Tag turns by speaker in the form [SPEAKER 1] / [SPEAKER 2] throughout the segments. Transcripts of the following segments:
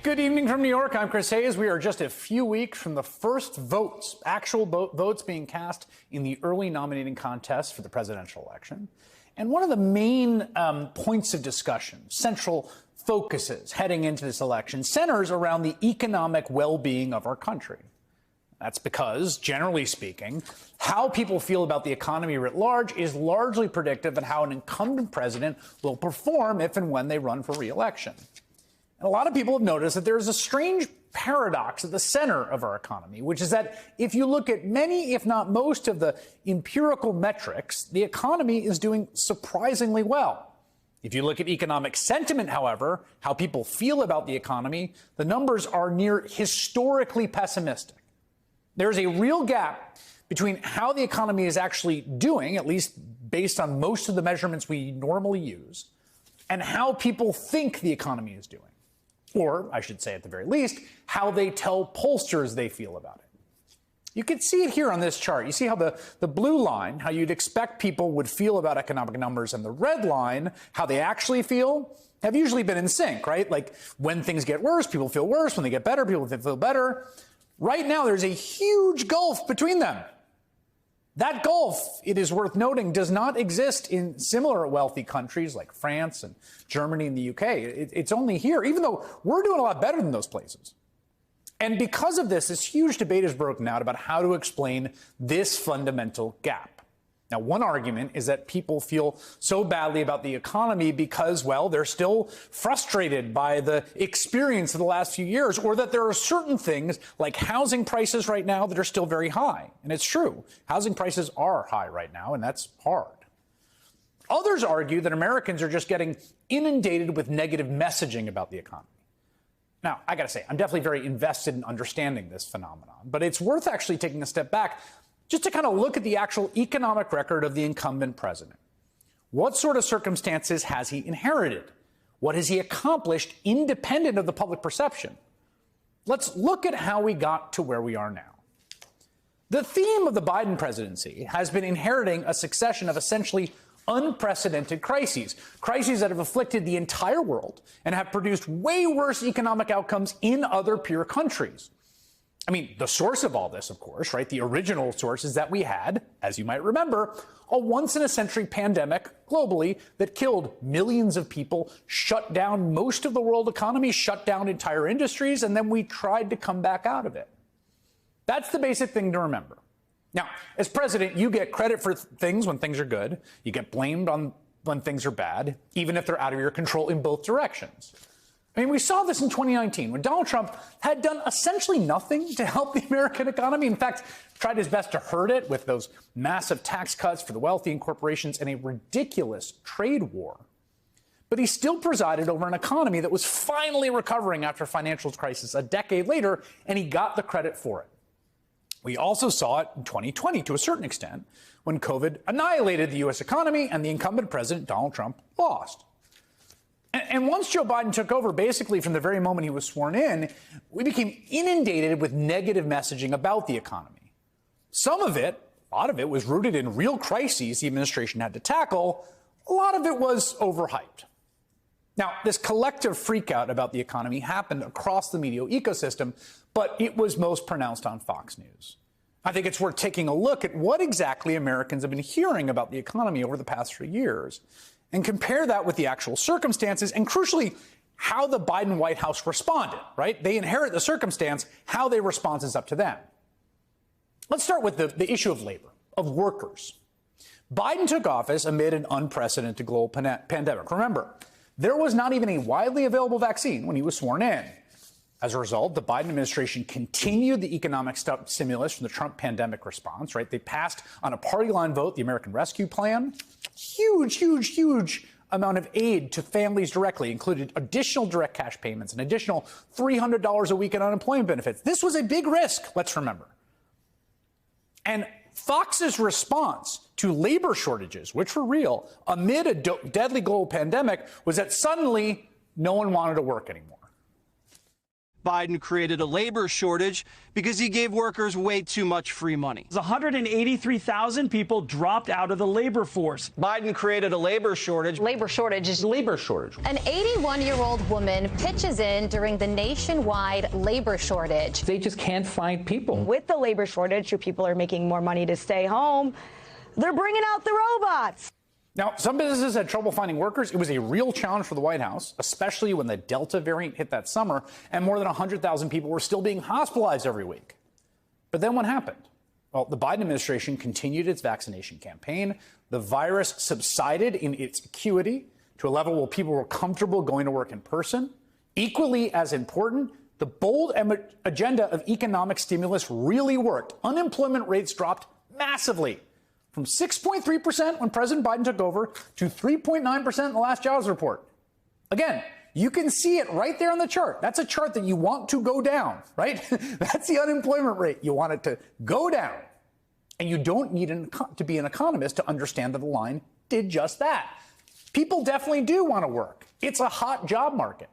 [SPEAKER 1] Good evening from New York. I'm Chris Hayes. We are just a few weeks from the first votes, actual votes being cast in the early nominating contest for the presidential election. And one of the main points of discussion, central focuses heading into this election, centers around the economic well-being of our country. That's because, generally speaking, how people feel about the economy writ large is largely predictive of how an incumbent president will perform if and when they run for re-election. And a lot of people have noticed that there's a strange paradox at the center of our economy, which is that if you look at many, if not most, of the empirical metrics, the economy is doing surprisingly well. If you look at economic sentiment, however, how people feel about the economy, the numbers are near historically pessimistic. There's a real gap between how the economy is actually doing, at least based on most of the measurements we normally use, and how people think the economy is doing. Or, I should say at the very least, how they tell pollsters they feel about it. You can see it here on this chart. You see how the blue line, how you'd expect people would feel about economic numbers, and the red line, how they actually feel, have usually been in sync, right? Like when things get worse, people feel worse. When they get better, people feel better. Right now, there's a huge gulf between them. That gulf, it is worth noting, does not exist in similar wealthy countries like France and Germany and the UK. It's only here, even though we're doing a lot better than those places. And because of this huge debate is broken out about how to explain this fundamental gap. Now, one argument is that people feel so badly about the economy because, well, they're still frustrated by the experience of the last few years, or that there are certain things like housing prices right now that are still very high. And it's true. Housing prices are high right now, and that's hard. Others argue that Americans are just getting inundated with negative messaging about the economy. Now, I got to say, I'm definitely very invested in understanding this phenomenon, but it's worth actually taking a step back just to kind of look at the actual economic record of the incumbent president. What sort of circumstances has he inherited? What has he accomplished independent of the public perception? Let's look at how we got to where we are now. The theme of the Biden presidency has been inheriting a succession of essentially unprecedented crises that have afflicted the entire world and have produced way worse economic outcomes in other peer countries. I mean, the source of all this, of course, right, the original source is that we had, as you might remember, a once-in-a-century pandemic globally that killed millions of people, shut down most of the world economy, shut down entire industries, and then we tried to come back out of it. That's the basic thing to remember. Now, as president, you get credit for things when things are good. You get blamed when things are bad, even if they're out of your control in both directions. I mean, we saw this in 2019 when Donald Trump had done essentially nothing to help the American economy. In fact, tried his best to hurt it with those massive tax cuts for the wealthy and corporations and a ridiculous trade war. But he still presided over an economy that was finally recovering after a financial crisis a decade later, and he got the credit for it. We also saw it in 2020 to a certain extent when COVID annihilated the U.S. economy and the incumbent president, Donald Trump, lost. And once Joe Biden took over, basically from the very moment he was sworn in, we became inundated with negative messaging about the economy. Some of it, a lot of it, was rooted in real crises the administration had to tackle. A lot of it was overhyped. Now, this collective freakout about the economy happened across the media ecosystem, but it was most pronounced on Fox News. I think it's worth taking a look at what exactly Americans have been hearing about the economy over the past few years, and compare that with the actual circumstances and, crucially, how the Biden White House responded, right? They inherit the circumstance. How they respond is up to them. Let's start with the issue of labor, of workers. Biden took office amid an unprecedented global pandemic. Remember, there was not even a widely available vaccine when he was sworn in. As a result, the Biden administration continued the economic stimulus from the Trump pandemic response, right? They passed on a party line vote the American Rescue Plan. Huge amount of aid to families directly, included additional direct cash payments, an additional $300 a week in unemployment benefits. This was a big risk, let's remember. And Fox's response to labor shortages, which were real, amid a deadly global pandemic, was that suddenly no one wanted to work anymore.
[SPEAKER 2] Biden created a labor shortage because he gave workers way too much free money.
[SPEAKER 3] 183,000 people dropped out of the labor force.
[SPEAKER 2] Biden created a labor shortage.
[SPEAKER 4] Labor shortage is
[SPEAKER 1] Labor shortage.
[SPEAKER 4] an 81-year-old woman pitches in during the nationwide labor shortage.
[SPEAKER 5] They just can't find people.
[SPEAKER 6] With the labor shortage, people are making more money to stay home. They're bringing out the robots.
[SPEAKER 1] Now, some businesses had trouble finding workers. It was a real challenge for the White House, especially when the Delta variant hit that summer and more than 100,000 people were still being hospitalized every week. But then what happened? Well, the Biden administration continued its vaccination campaign. The virus subsided in its acuity to a level where people were comfortable going to work in person. Equally as important, the bold agenda of economic stimulus really worked. Unemployment rates dropped massively from 6.3% when President Biden took over to 3.9% in the last jobs report. Again, you can see it right there on the chart. That's a chart that you want to go down, right? That's the unemployment rate. You want it to go down. And you don't need to be an economist to understand that the line did just that. People definitely do want to work. It's a hot job market.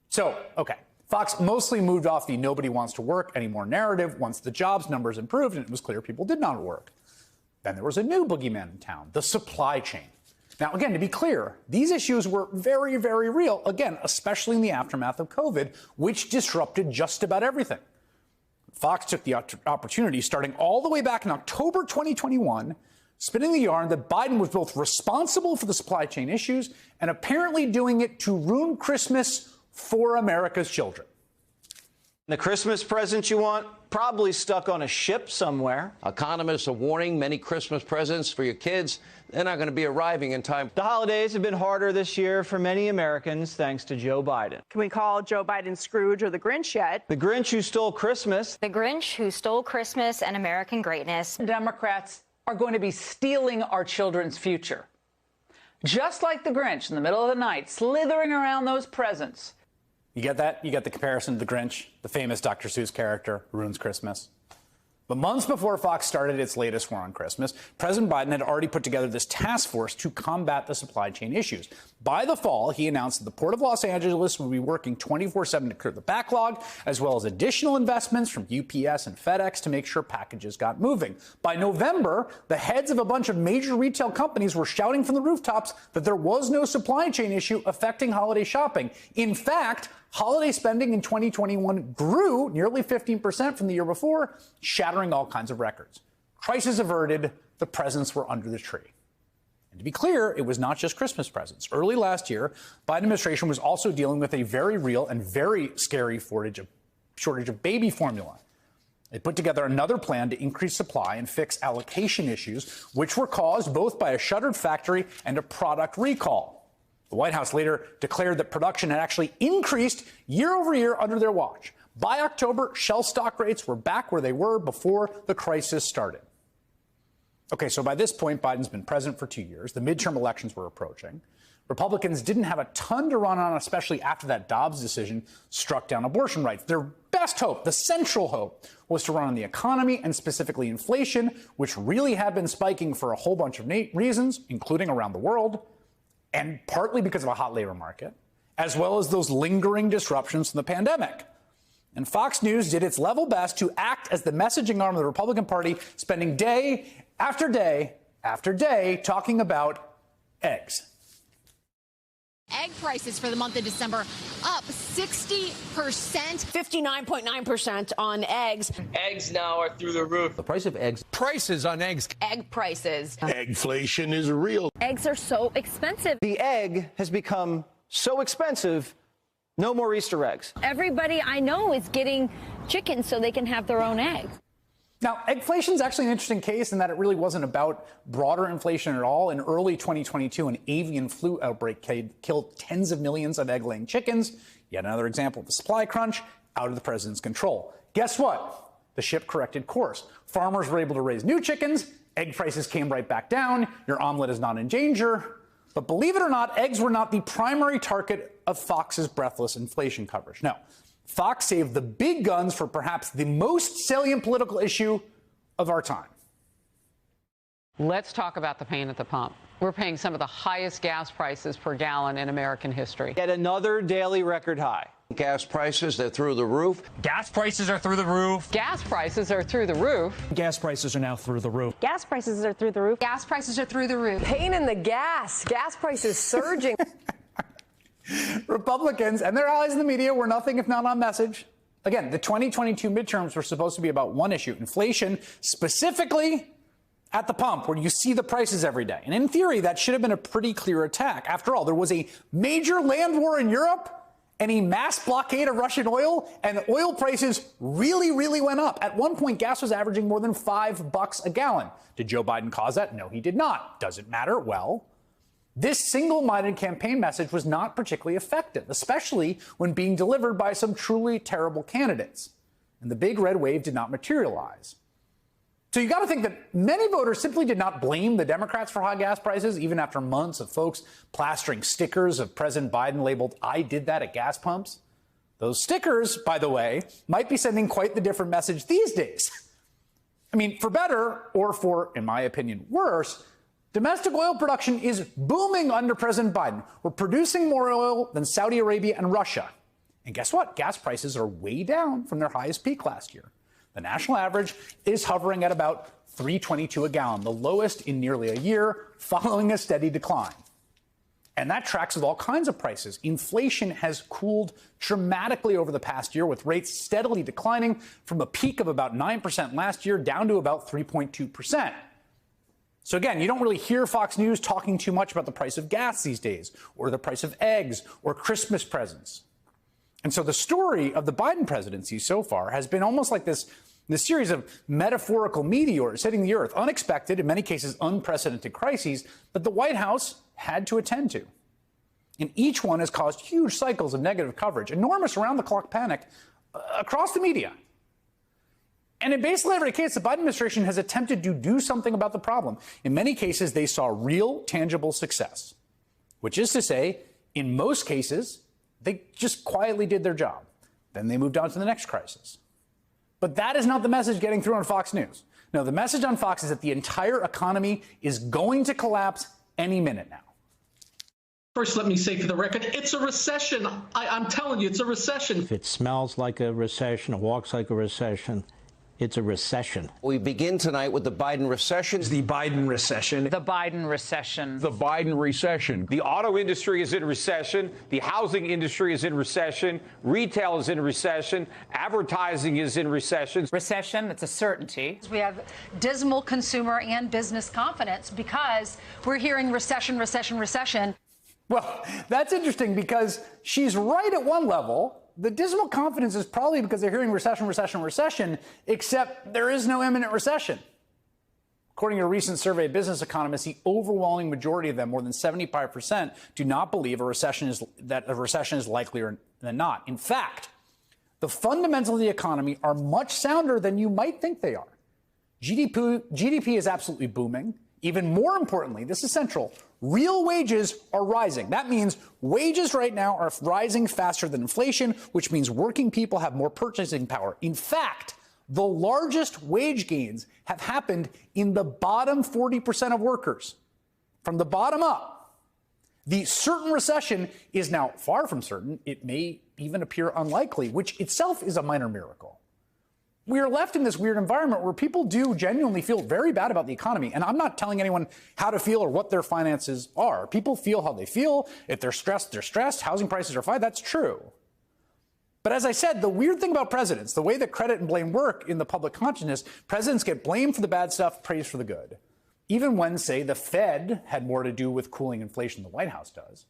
[SPEAKER 1] So, okay, Fox mostly moved off the nobody wants to work anymore narrative once the jobs numbers improved and it was clear people did not work. Then there was a new boogeyman in town, the supply chain. Now, again, to be clear, these issues were very, very real, again, especially in the aftermath of COVID, which disrupted just about everything. Fox took the opportunity, starting all the way back in October 2021, spinning the yarn that Biden was both responsible for the supply chain issues and apparently doing it to ruin Christmas for America's children.
[SPEAKER 2] The Christmas present you want, probably stuck on a ship somewhere.
[SPEAKER 7] Economists are warning many Christmas presents for your kids, they're not going to be arriving in time.
[SPEAKER 2] The holidays have been harder this year for many Americans thanks to Joe Biden.
[SPEAKER 6] Can we call Joe Biden Scrooge or the Grinch yet?
[SPEAKER 2] The Grinch who stole Christmas.
[SPEAKER 4] The Grinch who stole Christmas and American greatness.
[SPEAKER 8] Democrats are going to be stealing our children's future. Just like the Grinch in the middle of the night, slithering around those presents.
[SPEAKER 1] You get that? You get the comparison to the Grinch, the famous Dr. Seuss character who ruins Christmas. But months before Fox started its latest war on Christmas, President Biden had already put together this task force to combat the supply chain issues. By the fall, he announced that the Port of Los Angeles would be working 24/7 to clear the backlog, as well as additional investments from UPS and FedEx to make sure packages got moving. By November, the heads of a bunch of major retail companies were shouting from the rooftops that there was no supply chain issue affecting holiday shopping. In fact, holiday spending in 2021 grew nearly 15% from the year before, shattering all kinds of records. Crisis averted, the presents were under the tree. And to be clear, it was not just Christmas presents. Early last year, Biden administration was also dealing with a very real and very scary shortage of baby formula. They put together another plan to increase supply and fix allocation issues, which were caused both by a shuttered factory and a product recall. The White House later declared that production had actually increased year over year under their watch. By October, shelf stock rates were back where they were before the crisis started. Okay, so by this point, Biden's been president for 2 years. The midterm elections were approaching. Republicans didn't have a ton to run on, especially after that Dobbs decision struck down abortion rights. Their best hope, the central hope, was to run on the economy and specifically inflation, which really had been spiking for a whole bunch of reasons, including around the world, and partly because of a hot labor market, as well as those lingering disruptions from the pandemic. And Fox News did its level best to act as the messaging arm of the Republican Party, spending day after day after day talking about eggs.
[SPEAKER 9] Egg prices for the month of December up 60%.
[SPEAKER 6] 59.9% on eggs.
[SPEAKER 10] Eggs now are through the roof.
[SPEAKER 7] The price of eggs. Prices on eggs.
[SPEAKER 9] Egg prices.
[SPEAKER 11] Eggflation is real.
[SPEAKER 4] Eggs are so expensive.
[SPEAKER 2] The egg has become so expensive, no more Easter eggs.
[SPEAKER 6] Everybody I know is getting chickens so they can have their own eggs.
[SPEAKER 1] Now, eggflation is actually an interesting case in that it really wasn't about broader inflation at all. In early 2022, an avian flu outbreak killed tens of millions of egg-laying chickens. Yet another example of the supply crunch out of the president's control. Guess what? The ship corrected course. Farmers were able to raise new chickens. Egg prices came right back down. Your omelet is not in danger. But believe it or not, eggs were not the primary target of Fox's breathless inflation coverage. No. Fox saved the big guns for perhaps the most salient political issue of our time.
[SPEAKER 8] Let's talk about the pain at the pump. We're paying some of the highest gas prices per gallon in American history.
[SPEAKER 2] Yet another daily record high.
[SPEAKER 7] Gas prices, they're through the roof.
[SPEAKER 3] Gas prices are through the roof.
[SPEAKER 8] Gas prices are through the roof.
[SPEAKER 3] Gas prices are now through the roof.
[SPEAKER 6] Gas prices are through the roof.
[SPEAKER 9] Gas prices are through the roof.
[SPEAKER 6] Pain in the gas. Gas prices surging.
[SPEAKER 1] Republicans and their allies in the media were nothing if not on message. Again, the 2022 midterms were supposed to be about one issue, inflation, specifically at the pump, where you see the prices every day. And in theory, that should have been a pretty clear attack. After all, there was a major land war in Europe and a mass blockade of Russian oil, and oil prices really, really went up. At one point, gas was averaging more than $5 a gallon. Did Joe Biden cause that? No, he did not. Does it matter? Well, this single-minded campaign message was not particularly effective, especially when being delivered by some truly terrible candidates. And the big red wave did not materialize. So you got to think that many voters simply did not blame the Democrats for high gas prices, even after months of folks plastering stickers of President Biden labeled, "I did that" at gas pumps. Those stickers, by the way, might be sending quite the different message these days. I mean, for better or for, in my opinion, worse, domestic oil production is booming under President Biden. We're producing more oil than Saudi Arabia and Russia. And guess what? Gas prices are way down from their highest peak last year. The national average is hovering at about $3.22 a gallon, the lowest in nearly a year, following a steady decline. And that tracks with all kinds of prices. Inflation has cooled dramatically over the past year, with rates steadily declining from a peak of about 9% last year down to about 3.2%. So again, you don't really hear Fox News talking too much about the price of gas these days, or the price of eggs, or Christmas presents. And so the story of the Biden presidency so far has been almost like this series of metaphorical meteors hitting the earth, unexpected, in many cases unprecedented crises that the White House had to attend to. And each one has caused huge cycles of negative coverage, enormous around-the-clock panic across the media. And in basically every case, the Biden administration has attempted to do something about the problem. In many cases, they saw real, tangible success, which is to say, in most cases, they just quietly did their job. Then they moved on to the next crisis. But that is not the message getting through on Fox News. No, the message on Fox is that the entire economy is going to collapse any minute now.
[SPEAKER 5] First, let me say for the record, it's a recession. I'm telling you, it's a recession.
[SPEAKER 12] If it smells like a recession or walks like a recession, it's a recession.
[SPEAKER 7] We begin tonight with the Biden recession.
[SPEAKER 3] The Biden recession.
[SPEAKER 8] The Biden recession.
[SPEAKER 13] The Biden recession. The auto industry is in recession. The housing industry is in recession. Retail is in recession. Advertising is in recession.
[SPEAKER 8] Recession, it's a certainty.
[SPEAKER 14] We have dismal consumer and business confidence because we're hearing recession, recession, recession.
[SPEAKER 1] Well, that's interesting because she's right at one level. The dismal confidence is probably because they're hearing recession, recession, recession, except there is no imminent recession. According to a recent survey of business economists, the overwhelming majority of them, more than 75%, do not believe that a recession is likelier than not. In fact, the fundamentals of the economy are much sounder than you might think they are. GDP is absolutely booming. Even more importantly, this is central, real wages are rising. That means wages right now are rising faster than inflation, which means working people have more purchasing power. In fact, the largest wage gains have happened in the bottom 40% of workers, from the bottom up. The certain recession is now far from certain. It may even appear unlikely, which itself is a minor miracle. We are left in this weird environment where people do genuinely feel very bad about the economy. And I'm not telling anyone how to feel or what their finances are. People feel how they feel. If they're stressed, they're stressed. Housing prices are high. That's true. But as I said, the weird thing about presidents, the way that credit and blame work in the public consciousness, presidents get blamed for the bad stuff, praised for the good. Even when, say, the Fed had more to do with cooling inflation than the White House does.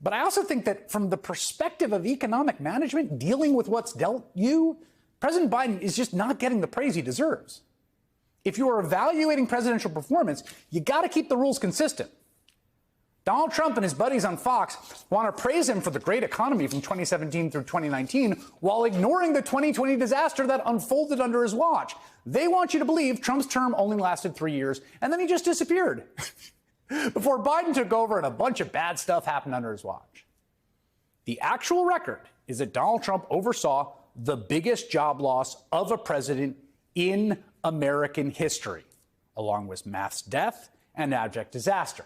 [SPEAKER 1] But I also think that from the perspective of economic management, dealing with what's dealt you, President Biden is just not getting the praise he deserves. If you are evaluating presidential performance, you got to keep the rules consistent. Donald Trump and his buddies on Fox want to praise him for the great economy from 2017 through 2019 while ignoring the 2020 disaster that unfolded under his watch. They want you to believe Trump's term only lasted 3 years and then he just disappeared before Biden took over and a bunch of bad stuff happened under his watch. The actual record is that Donald Trump oversaw the biggest job loss of a president in American history, along with mass death and abject disaster.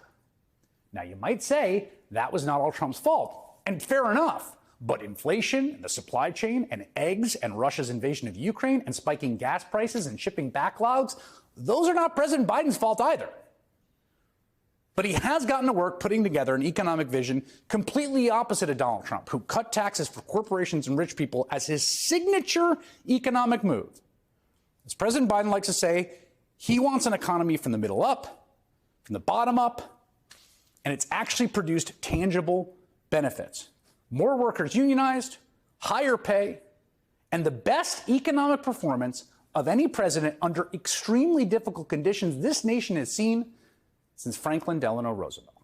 [SPEAKER 1] Now, you might say that was not all Trump's fault, and fair enough, But inflation and the supply chain and eggs and Russia's invasion of Ukraine and spiking gas prices and shipping backlogs, those are not President Biden's fault either. But he has gotten to work putting together an economic vision completely opposite of Donald Trump, who cut taxes for corporations and rich people as his signature economic move. As President Biden likes to say, he wants an economy from the middle up, from the bottom up, and it's actually produced tangible benefits. More workers unionized, higher pay, and the best economic performance of any president under extremely difficult conditions this nation has seen since Franklin Delano Roosevelt.